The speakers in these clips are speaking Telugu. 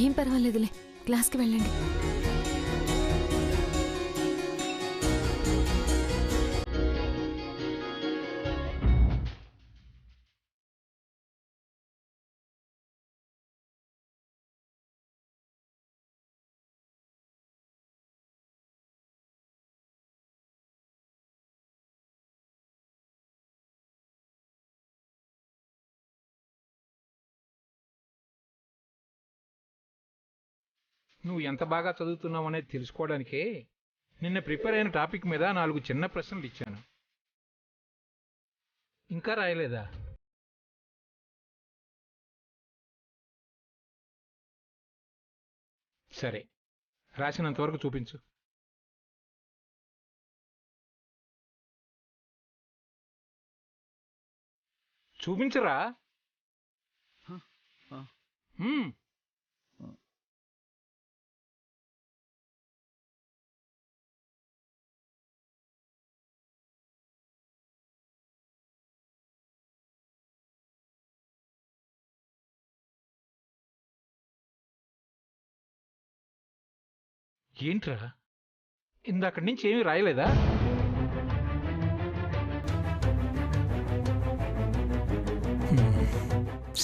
ఏం పర్వాలేదులే, క్లాస్కి వెళ్ళండి. నువ్వు ఎంత బాగా చదువుతున్నావు అనేది తెలుసుకోవడానికే నిన్న ప్రిపేర్ అయిన టాపిక్ మీద 4 చిన్న ప్రశ్నలు ఇచ్చాను. ఇంకా రాయలేదా? సరే, రాసినంత వరకు చూపించు. చూపించరా? ఏంట్రా, ఇందాకడి నుంచి ఏమీ రాయలేదా?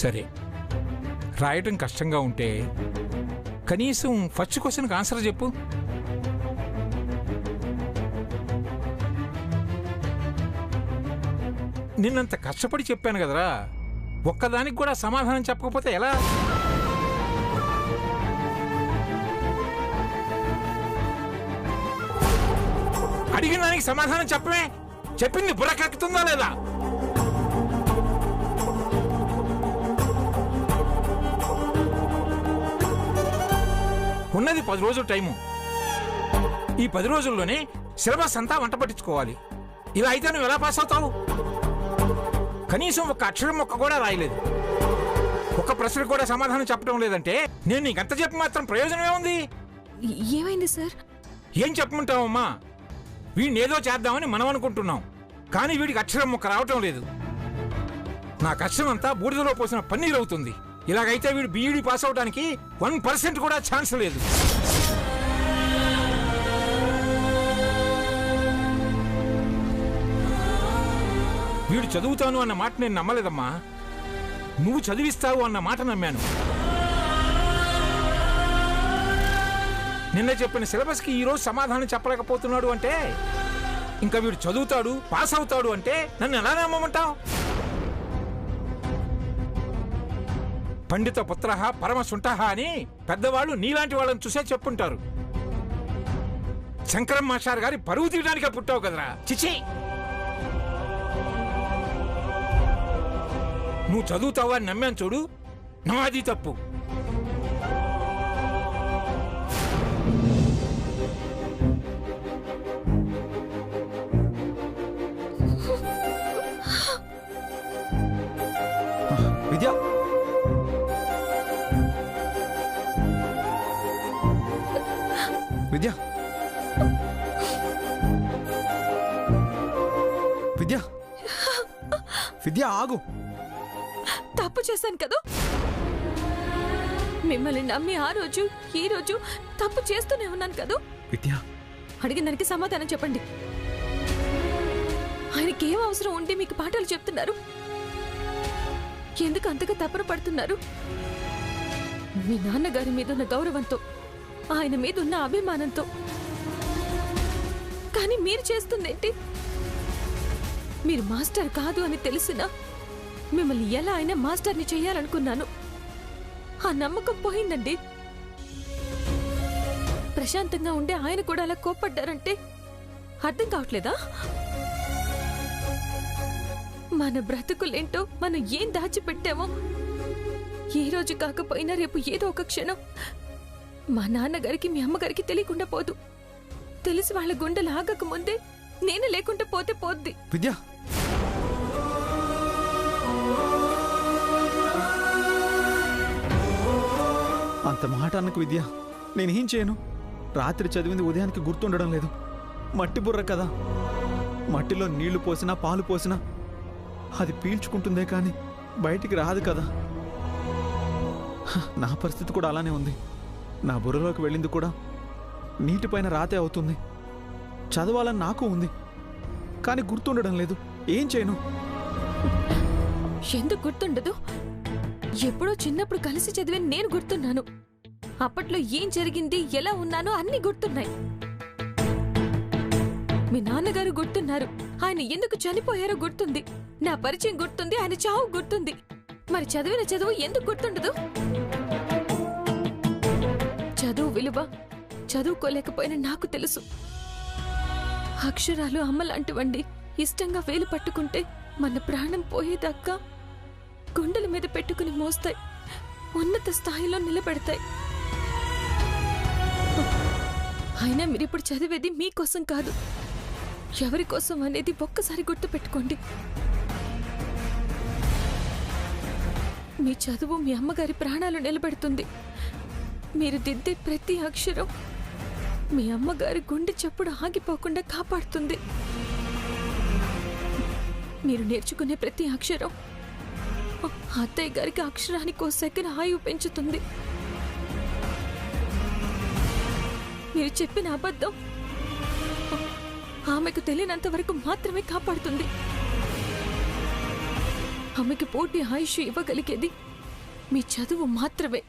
సరే, రాయటం కష్టంగా ఉంటే కనీసం ఫస్ట్ క్వశ్చన్కి ఆన్సర్ చెప్పు. నిన్నంత కష్టపడి చెప్పాను కదరా, ఒక్కదానికి కూడా సమాధానం చెప్పకపోతే ఎలా? అడిగిన దానికి సమాధానం చెప్పమే, చెప్పింది బుర్రకెక్కుతుందా లేదా? ఉన్నది 10 రోజుల టైము. ఈ 10 రోజుల్లోనే సిలబస్ అంతా వంట పట్టించుకోవాలి. ఇలా అయితే నువ్వు ఎలా పాస్ అవుతావు? కనీసం ఒక అక్షరం మొక్క కూడా రాయలేదు. ఒక ప్రశ్న కూడా సమాధానం చెప్పడం లేదంటే నేను నీకంత చెప్పి మాత్రం ప్రయోజనం ఏముంది? ఏమైంది సార్? ఏం చెప్పమంటావమ్మా? వీడిని ఏదో చేద్దామని మనం అనుకుంటున్నాం, కానీ వీడికి అక్షరం మొక్క రావటం లేదు. నా కష్టం అంతా బూడిదలో పోసిన పన్నీరు అవుతుంది. ఇలాగైతే వీడు బీఈడీ పాస్ అవడానికి 1% కూడా ఛాన్స్ లేదు. వీడు చదువుతాను అన్న మాట నేను నమ్మలేదమ్మా, నువ్వు చదివిస్తావు అన్న మాట నమ్మాను. నిన్న చెప్పిన సిలబస్కి ఈరోజు సమాధానం చెప్పలేకపోతున్నాడు అంటే ఇంకా వీడు చదువుతాడు, పాస్ అవుతాడు అంటే నన్ను ఎలా నమ్మమంటావు? పండిత పుత్రః పరమ శుంఠః అని పెద్దవాళ్ళు నీలాంటి వాళ్ళని చూసే చెప్పుంటారు. శంకరం మాస్టర్ గారి పరువు తీయడానికే పుట్టావు కదరా, చిచి! నువ్వు చదువుతావు అని నమ్మాను చూడు, నాది తప్పు. విద్య, విద్య, విద్య, విద్య ఆగు. తప్పు చేశాను కదా, మిమ్మల్ని నమ్మి ఆ రోజు ఈ రోజు తప్పు చేస్తూనే ఉన్నాను కదా. విద్య, అడిగిన దానికి సమాధానం చెప్పండి. ఆయనకి ఏం అవసరం ఉండి మీకు పాఠాలు చెప్తున్నారు? ఎందుకు అంతగా తపన పడుతున్నారు? మీ నాన్నగారి మీద ఉన్న గౌరవంతో, ఆయన మీద ఉన్న అభిమానంతో. కానీ మీరు చేస్తుందేంటి? మీరు మాస్టర్ కాదు అని తెలిసినా మిమ్మల్ని ఎలా అయినా మాస్టర్ని చేయాలనుకున్నాను. ఆ నమ్మకం పోయిందండి. ప్రశాంతంగా ఉండే ఆయన కూడా అలా కోప్పడ్డారంటే అర్థం కావట్లేదా? మన బ్రతుకులేంటో, మనం ఏం దాచిపెట్టామో ఏ రోజు కాకపోయినా రేపు ఏదో ఒక క్షణం మా నాన్నగారికి మీ అమ్మగారికి తెలియకుండా పోదు. తెలిసి వాళ్ళ గుండెలు ఆగక ముందే నేను లేకుండా పోతే పోద్ది. విద్య, అంత మాట అన్నకు విద్య. నేనేం చేయను? రాత్రి చదివింది ఉదయానికి గుర్తుండడం లేదు. మట్టి బుర్ర కదా, మట్టిలో నీళ్లు పోసినా పాలు పోసినా అది పీల్చుకుంటుందే కానీ బయటికి రాదు కదా. నా పరిస్థితి కూడా అలానే ఉంది. నా బుర్రలోకి వెళ్ళింది కూడా నీటిపైన రాతే అవుతుంది. చదవాలని నాకు ఉంది, కానీ గుర్తుండడం లేదు. ఏం చేయను? ఎందుకు గుర్తుండదు? ఎప్పుడో చిన్నప్పుడు కలిసి చదివే నేను గుర్తున్నాను. అప్పట్లో ఏం జరిగింది, ఎలా ఉన్నానో అన్నీ గుర్తున్నాయి. మీ నాన్నగారు గుర్తున్నారు. ఆయన ఎందుకు చనిపోయారో గుర్తుంది. నా పరిచయం గుర్తుంది, ఆయన చావు గుర్తుంది. మరి చదివిన చదువు ఎందుకు గుర్తుండదు? చదువు విలువ చదువుకోలేకపోయినా నాకు తెలుసు. అక్షరాలు అమ్మలాంటివండి. ఇష్టంగా వేలు పట్టుకుంటే మన ప్రాణం పోయేదాకా గుండెల మీద పెట్టుకుని మోస్తాయి, ఉన్నత స్థాయిలో నిలబెడతాయి. అయినా మీరిప్పుడు చదివేది మీకోసం కాదు, ఎవరి కోసం అనేది ఒక్కసారి గుర్తు పెట్టుకోండి. మీ చదువు మీ అమ్మగారి ప్రాణాలు నిలబెడుతుంది. మీరు దిద్దే ప్రతి అక్షరం మీ అమ్మగారి గుండె చప్పుడు ఆగిపోకుండా కాపాడుతుంది. మీరు నేర్చుకునే ప్రతి అక్షరం అత్తయ్య గారికి అక్షరానికి ఓ సెకన్ ఆయువు పెంచుతుంది. మీరు చెప్పిన అబద్ధం ఆమెకు తెలియనంత వరకు మాత్రమే కాపాడుతుంది. ఆమెకి పోటీ ఆయుష్ ఇవ్వగలిగేది మీ చదువు మాత్రమే.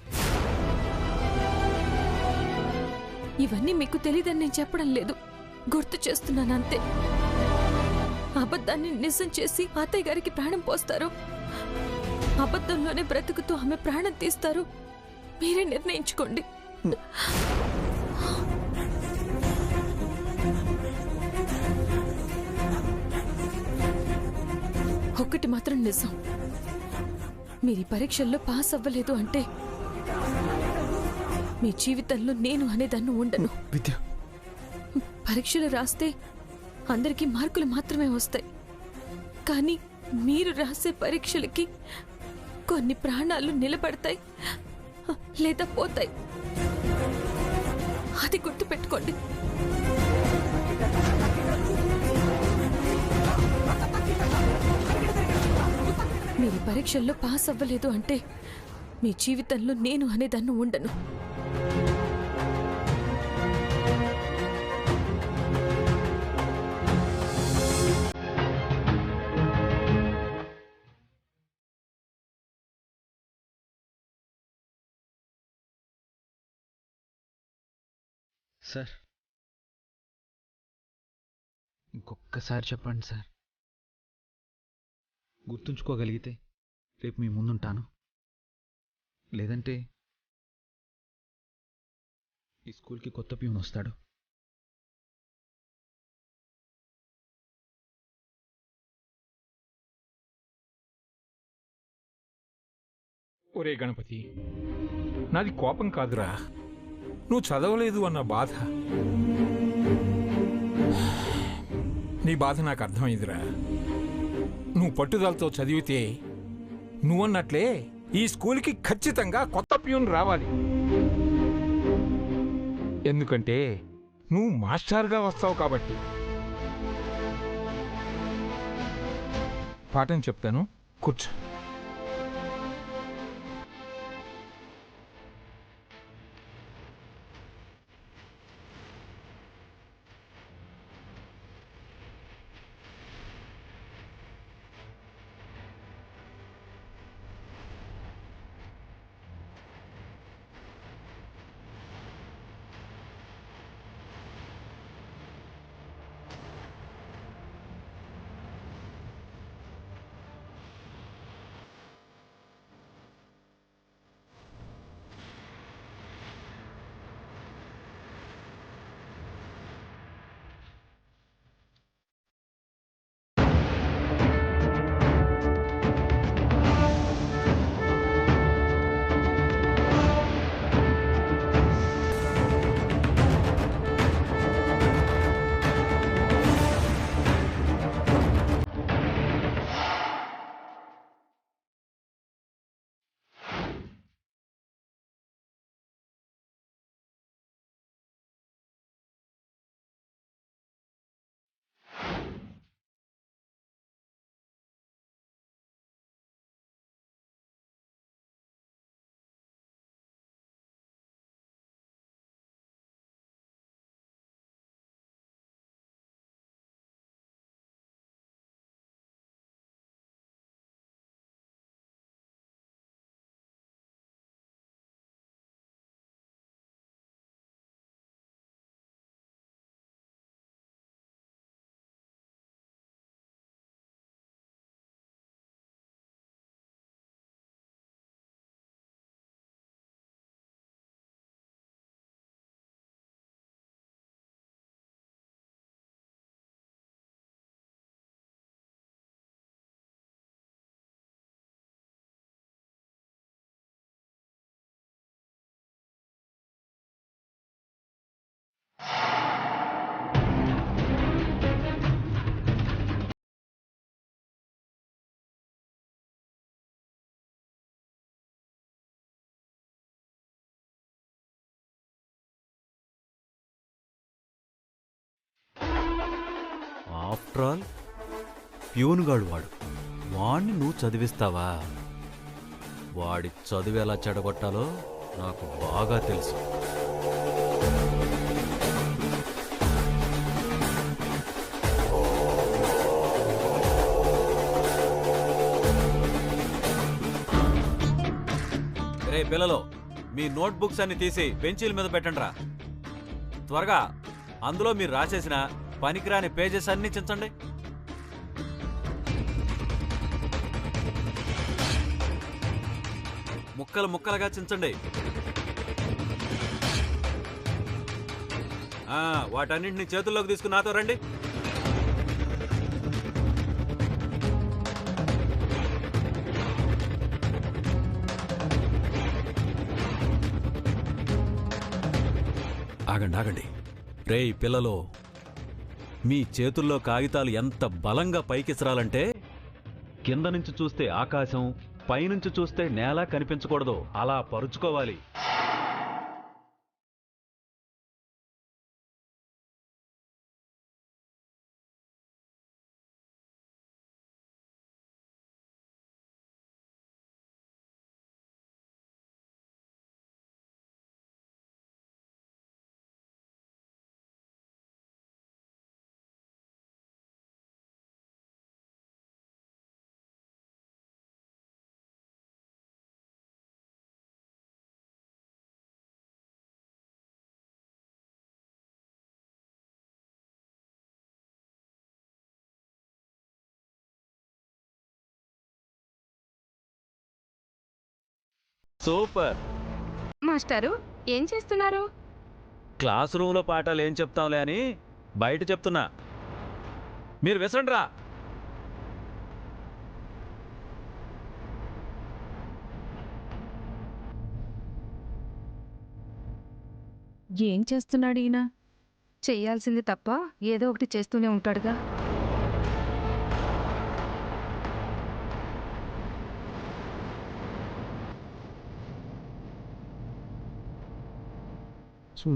ఇవన్నీ మీకు తెలియదని నేను చెప్పడం లేదు, గుర్తు చేస్తున్నాను అంతే. అబద్ధాన్ని నిజం చేసి అత్తయ్య గారికి ప్రాణం పోస్తారు, అబద్ధంలోనే బ్రతుకుతూ ఆమె ప్రాణం తీస్తారు. మీరే నిర్ణయించుకోండి. ఒక్కటి మాత్రం నిజం, మీరు పరీక్షల్లో పాస్ అవ్వలేదు అంటే మీ జీవితంలో నేను అనేదాన్ని ఉండను. విద్య, పరీక్షలు రాస్తే అందరికీ మార్కులు మాత్రమే వస్తాయి, కానీ మీరు రాసే పరీక్షలకి కొన్ని ప్రాణాలు నిలబడతాయి లేదా పోతాయి. అది గుర్తుపెట్టుకోండి. మీరు పరీక్షల్లో పాస్ అవ్వలేదు అంటే మీ జీవితంలో నేను అనేదాన్ని ఉండను. సార్, ఇంకొక్కసారి చెప్పండి సార్. గుర్తుంచుకోగలిగితే రేపు మీ ముందుంటాను, లేదంటే ఈ స్కూల్కి కొత్త ప్యూన్ వస్తాడు. ఒరే గణపతి, నాది కోపం కాదురా, నువ్వు చదవలేదు అన్న బాధ. నీ బాధ నాకు అర్థమైందిరా. నువ్వు పట్టుదలతో చదివితే నువ్వన్నట్లే ఈ స్కూల్కి ఖచ్చితంగా కొత్త ప్యూన్ రావాలి. ఎందుకంటే నువ్వు మాస్టర్గా వస్తావు కాబట్టి. పాఠం చెప్తాను, కూర్చో. ఆఫ్టర్ ఆల్ ప్యూన్గాడు వాణ్ణి నువ్వు చదివిస్తావా? వాడి చదువు ఎలా చెడగొట్టాలో నాకు బాగా తెలుసు. రే పిల్లలు, మీ నోట్బుక్స్ అన్ని తీసి బెంచీల మీద పెట్టండిరా. త్వరగా అందులో మీరు రాసేసిన పనికిరాని పేజెస్ అన్ని చించండి. ముక్కలు ముక్కలుగా చించండి. వాటన్నింటినీ చేతుల్లోకి తీసుకుని నాతో రండి. ఆగండి ఆగండి. రేయ్ పిల్లలు, మీ చేతుల్లో కాగితాలు ఎంత బలంగా పైకిసరాలంటే కింద నుంచి చూస్తే ఆకాశం, పైనుంచి చూస్తే నేల కనిపించకూడదు. అలా పరుచుకోవాలి. సూపర్ మాస్టారు, ఏం చేస్తున్నారు? క్లాస్ రూమ్లో పాఠాలు ఏం చెప్తాంలే అని బయట చెప్తున్నా. మీరు విసండ్రా. ఏం చేస్తున్నాడు ఈయన? చెయ్యాల్సింది తప్ప ఏదో ఒకటి చేస్తూనే ఉంటాడుగా.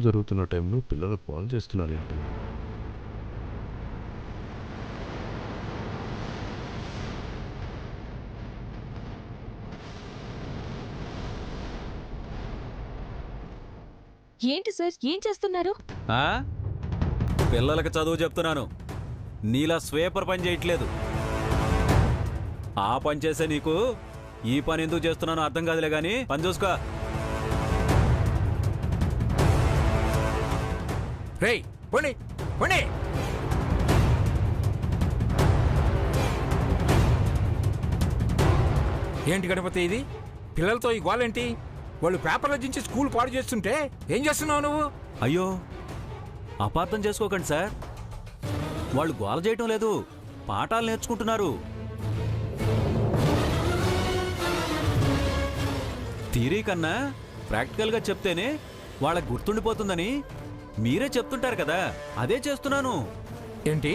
జరుగుతున్న టైంలో పిల్లలు కాల్ చేస్తున్నారు ఏంటి? ఏంటి సార్, ఏం చేస్తున్నారు? పిల్లలకి చదువు చెప్తున్నాను. నీలా స్వేపర్ పని చేయట్లేదు. ఆ పని చేసే నీకు ఈ పని ఎందుకు చేస్తున్నానో అర్థం కాదులే గాని పని చూసుకో. రేయ్ పోనీ పోనీ. ఏంటి గణపతి ఇది? పిల్లలతో ఈ గోలేంటి? వాళ్ళు పేపర్లో దించి స్కూల్ పాడు చేస్తుంటే ఏం చేస్తున్నావు నువ్వు? అయ్యో, అపార్థం చేసుకోకండి సార్. వాళ్ళు గోల చేయటం లేదు, పాఠాలు నేర్చుకుంటున్నారు. థియరీ కన్నా ప్రాక్టికల్గా చెప్తేనే వాళ్ళకి గుర్తుండిపోతుందని మీరే చెప్తుంటారు కదా, అదే చేస్తున్నాను. ఏంటి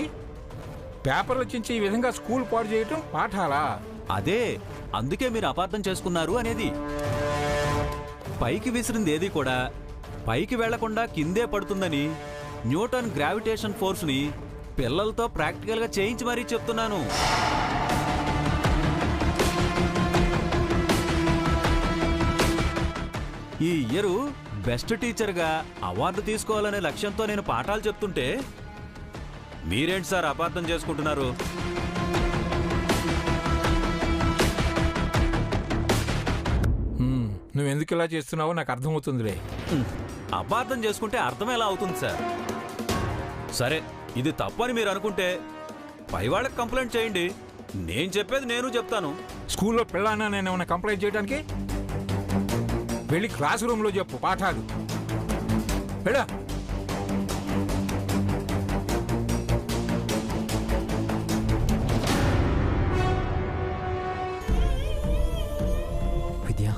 పేపర్లు చించి ఈ విధంగా స్కూల్ పాడు చేయటం పాఠాలా? అదే, అందుకే మీరు అపార్థం చేసుకున్నారు అనేది. పైకి విసిరింది ఏది కూడా పైకి వెళ్లకుండా కిందే పడుతుందని న్యూటన్ గ్రావిటేషన్ ఫోర్స్ని పిల్లలతో ప్రాక్టికల్గా చేయించి మరీ చెప్తున్నాను. ఈ ఇయర్ బెస్ట్ టీచర్గా అవార్డు తీసుకోవాలనే లక్ష్యంతో నేను పాఠాలు చెప్తుంటే మీరేంటి సార్ అపార్థం చేసుకుంటున్నారు? నువ్వెందుకు ఇలా చేస్తున్నావో నాకు అర్థమవుతుందిలే. అపార్థం చేసుకుంటే అర్థం ఎలా అవుతుంది సార్? సరే, ఇది తప్పని మీరు అనుకుంటే పై వాళ్ళకి కంప్లైంట్ చేయండి. నేను చెప్పేది నేను చెప్తాను. స్కూల్లో పిల్లన్నా నేను ఏమైనా కంప్లైంట్ చేయడానికి? వెళ్ళి క్లాస్ రూమ్లో చెప్పు పాఠాలు. వెళ్ళా. విద్య,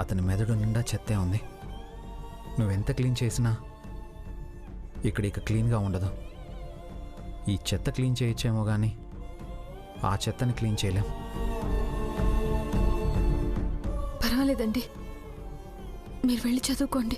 అతని మెదడు నిండా చెత్తే ఉంది. నువ్వెంత క్లీన్ చేసినా ఇక క్లీన్గా ఉండదు. ఈ చెత్త క్లీన్ చేయొచ్చేమో కానీ ఆ చెత్తని క్లీన్ చేయలేం. పర్వాలేదండి, మీరు వెళ్ళి చదువుకోండి.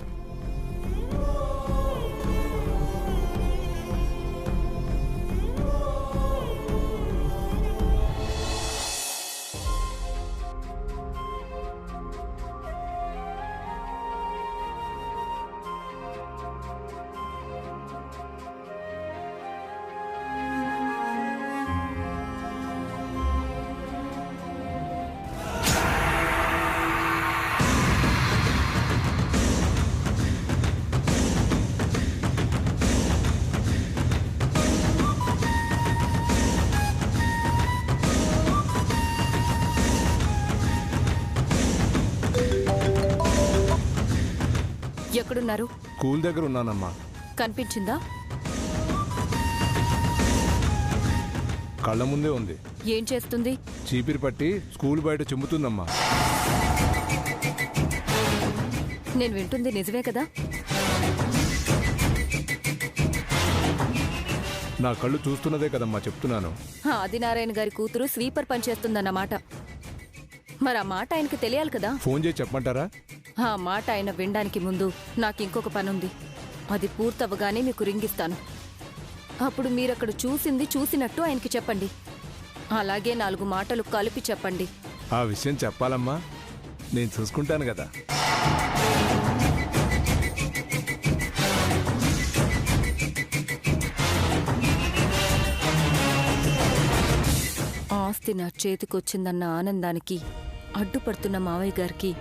ఎక్కడున్నారు? స్కూల్ దగ్గర ఉన్నానమ్మా. కనిపించిందా? కళ్ళ ముందే ఉంది. ఏం చేస్తుంది? చీపిరి పట్టి స్కూల్ బయట చిమ్ముతుందమ్మా. నేను వింటుంది నిజమే కదా? నా కళ్ళు చూస్తున్నదే కదమ్మా చెప్తున్నాను. ఆదినారాయణ గారి కూతురు స్వీపర్ పనిచేస్తుందన్నమాట. మరి ఆ మాట ఆయనకి తెలియాలి కదా. ఫోన్ చేసి చెప్పమంటారా? ఆ మాట ఆయన వినడానికి ముందు నాకు ఇంకొక పనుంది. అది పూర్తవగానే మీకు రింగిస్తాను. అప్పుడు మీరక్కడ చూసింది చూసినట్టు ఆయనకి చెప్పండి. అలాగే 4 మాటలు కలిపి చెప్పండి. ఆ విషయం చెప్పాలమ్మా, నేను చూసుకుంటాను కదా. ఆస్తి నా చేతికొచ్చిందన్న ఆనందానికి అడ్డుపడుతున్న మావయ్య గారికి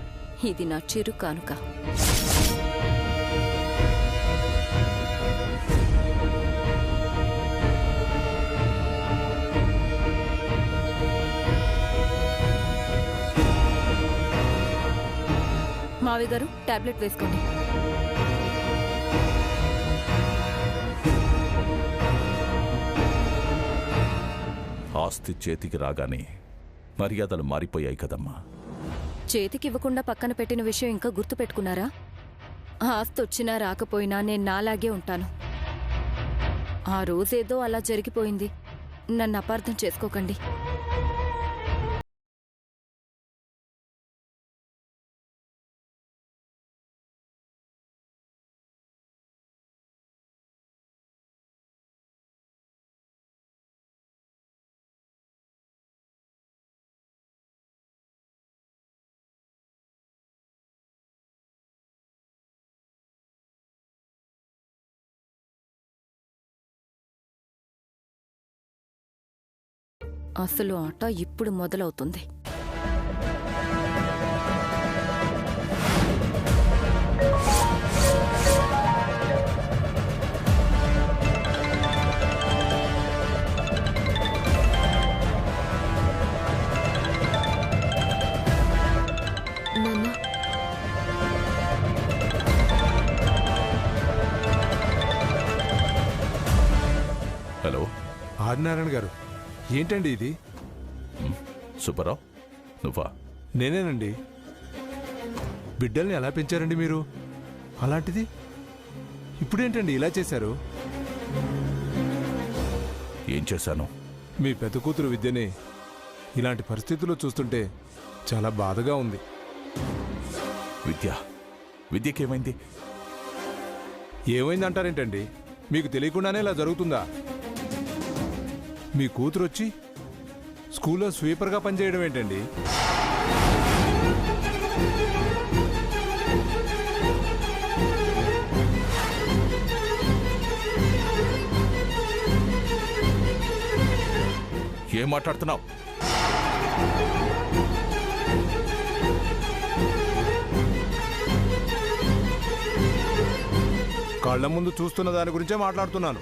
ఇది నా చిరు కానుక. మావయ్య గారు, టాబ్లెట్ వేసుకోండి. ఆస్తి చేతికి రాగానే మర్యాదలు మారిపోయాయి కదమ్మా. చేతికివ్వకుండా పక్కన పెట్టిన విషయం ఇంకా గుర్తు పెట్టుకున్నారా? ఆస్తి వచ్చినా రాకపోయినా నేను నాలాగే ఉంటాను. ఆ రోజేదో అలా జరిగిపోయింది. నన్ను అపార్థం చేసుకోకండి. అసలు ఆట ఇప్పుడు మొదలవుతుంది. హలో ఆదినారాయణ గారు, ఏంటండి ఇది? సుబ్బారావు, నువ్వా? నేనేనండి. బిడ్డల్ని ఎలా పెంచారండి మీరు? అలాంటిది ఇప్పుడేంటండి ఇలా చేశారు? ఏం చేశాను? మీ పెద్ద కూతురు విద్యని ఇలాంటి పరిస్థితుల్లో చూస్తుంటే చాలా బాధగా ఉంది. విద్యకేమైంది? ఏమైందంటారేంటండి? మీకు తెలియకుండానే ఇలా జరుగుతుందా? మీ కూతురు వచ్చి స్కూల్లో స్వీపర్గా పనిచేయడం ఏంటండి? ఏం మాట్లాడుతున్నావు? కళ్ళ ముందు చూస్తున్న దాని గురించే మాట్లాడుతున్నాను.